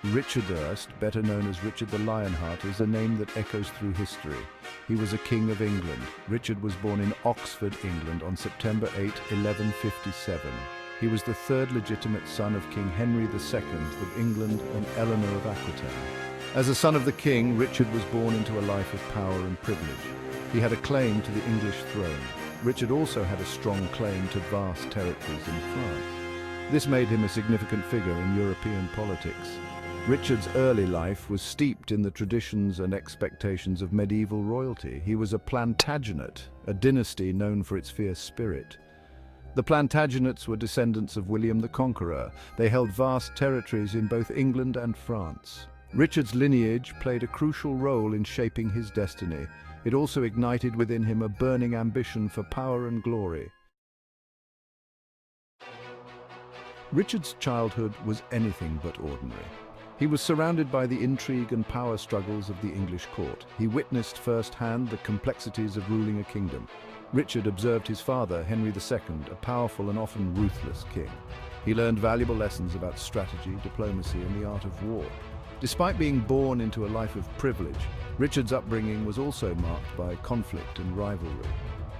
Richard I, better known as Richard the Lionheart, is a name that echoes through history. He was a king of England. Richard was born in Oxford, England on September 8, 1157. He was the third legitimate son of King Henry II of England and Eleanor of Aquitaine. As a son of the king, Richard was born into a life of power and privilege. He had a claim to the English throne. Richard also had a strong claim to vast territories in France. This made him a significant figure in European politics. Richard's early life was steeped in the traditions and expectations of medieval royalty. He was a Plantagenet, a dynasty known for its fierce spirit. The Plantagenets were descendants of William the Conqueror. They held vast territories in both England and France. Richard's lineage played a crucial role in shaping his destiny. It also ignited within him a burning ambition for power and glory. Richard's childhood was anything but ordinary. He was surrounded by the intrigue and power struggles of the English court. He witnessed firsthand the complexities of ruling a kingdom. Richard observed his father, Henry II, a powerful and often ruthless king. He learned valuable lessons about strategy, diplomacy, and the art of war. Despite being born into a life of privilege, Richard's upbringing was also marked by conflict and rivalry.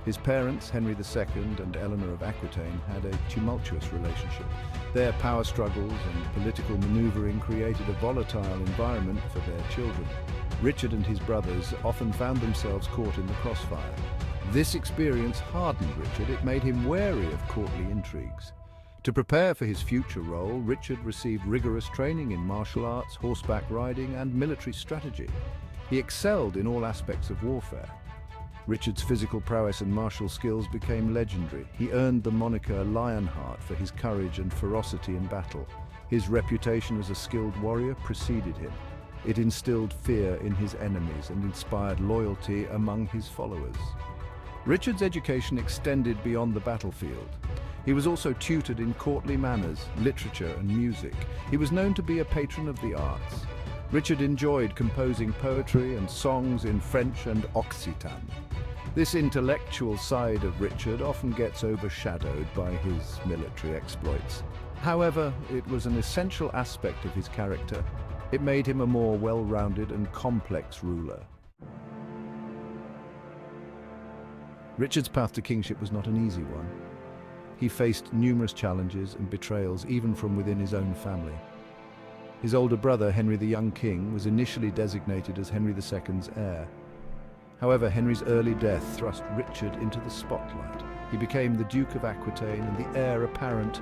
His parents, Henry II and Eleanor of Aquitaine, had a tumultuous relationship. Their power struggles and political maneuvering created a volatile environment for their children. Richard and his brothers often found themselves caught in the crossfire. This experience hardened Richard. It made him wary of courtly intrigues. To prepare for his future role, Richard received rigorous training in martial arts, horseback riding, and military strategy. He excelled in all aspects of warfare. Richard's physical prowess and martial skills became legendary. He earned the moniker Lionheart for his courage and ferocity in battle. His reputation as a skilled warrior preceded him. It instilled fear in his enemies and inspired loyalty among his followers. Richard's education extended beyond the battlefield. He was also tutored in courtly manners, literature, and music. He was known to be a patron of the arts. Richard enjoyed composing poetry and songs in French and Occitan. This intellectual side of Richard often gets overshadowed by his military exploits. However, it was an essential aspect of his character. It made him a more well-rounded and complex ruler. Richard's path to kingship was not an easy one. He faced numerous challenges and betrayals, even from within his own family. His older brother, Henry the Young King, was initially designated as Henry II's heir. However, Henry's early death thrust Richard into the spotlight. He became the Duke of Aquitaine and the heir apparent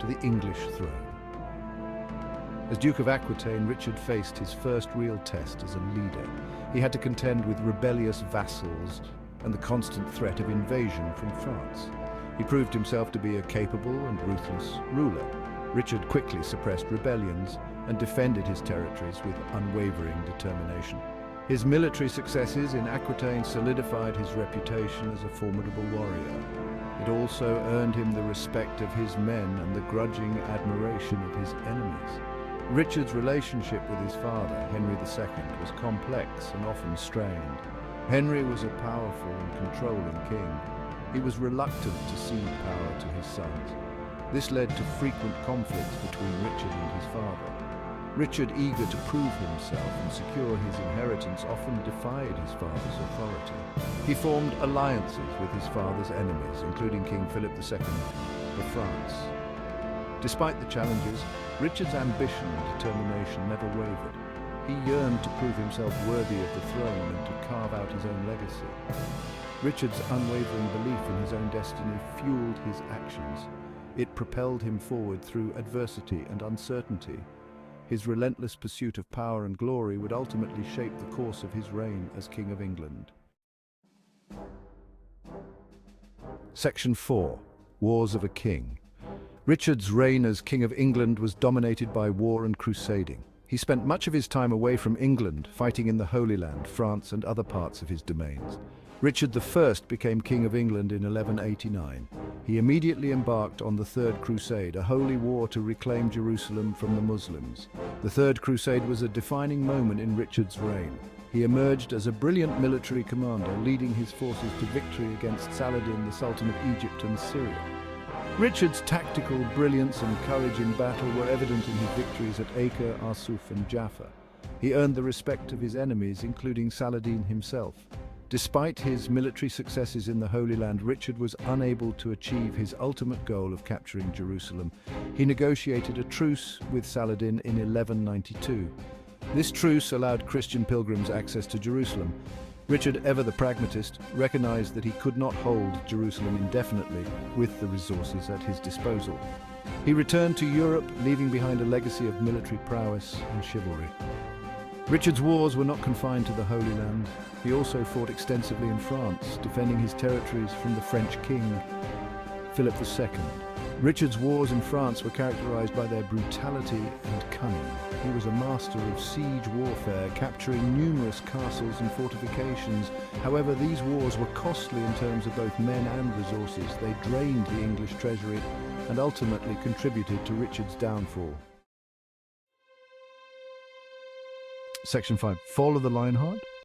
to the English throne. As Duke of Aquitaine, Richard faced his first real test as a leader. He had to contend with rebellious vassals and the constant threat of invasion from France. He proved himself to be a capable and ruthless ruler. Richard quickly suppressed rebellions and defended his territories with unwavering determination. His military successes in Aquitaine solidified his reputation as a formidable warrior. It also earned him the respect of his men and the grudging admiration of his enemies. Richard's relationship with his father, Henry II, was complex and often strained. Henry was a powerful and controlling king. He was reluctant to cede power to his sons. This led to frequent conflicts between Richard and his father. Richard, eager to prove himself and secure his inheritance, often defied his father's authority. He formed alliances with his father's enemies, including King Philip II of France. Despite the challenges, Richard's ambition and determination never wavered. He yearned to prove himself worthy of the throne and to carve out his own legacy. Richard's unwavering belief in his own destiny fueled his actions. It propelled him forward through adversity and uncertainty. His relentless pursuit of power and glory would ultimately shape the course of his reign as King of England. Section 4. Wars of a King. Richard's reign as King of England was dominated by war and crusading. He spent much of his time away from England, fighting in the Holy Land, France, and other parts of his domains. Richard I became King of England in 1189. He immediately embarked on the Third Crusade, a holy war to reclaim Jerusalem from the Muslims. The Third Crusade was a defining moment in Richard's reign. He emerged as a brilliant military commander, leading his forces to victory against Saladin, the Sultan of Egypt and Syria. Richard's tactical brilliance and courage in battle were evident in his victories at Acre, Arsuf and Jaffa. He earned the respect of his enemies, including Saladin himself. Despite his military successes in the Holy Land, Richard was unable to achieve his ultimate goal of capturing Jerusalem. He negotiated a truce with Saladin in 1192. This truce allowed Christian pilgrims access to Jerusalem. Richard, ever the pragmatist, recognized that he could not hold Jerusalem indefinitely with the resources at his disposal. He returned to Europe, leaving behind a legacy of military prowess and chivalry. Richard's wars were not confined to the Holy Land. He also fought extensively in France, defending his territories from the French king, Philip II. Richard's wars in France were characterized by their brutality and cunning. He was a master of siege warfare, capturing numerous castles and fortifications. However, these wars were costly in terms of both men and resources. They drained the English treasury and ultimately contributed to Richard's downfall. Section 5. Fall of the Lionheart.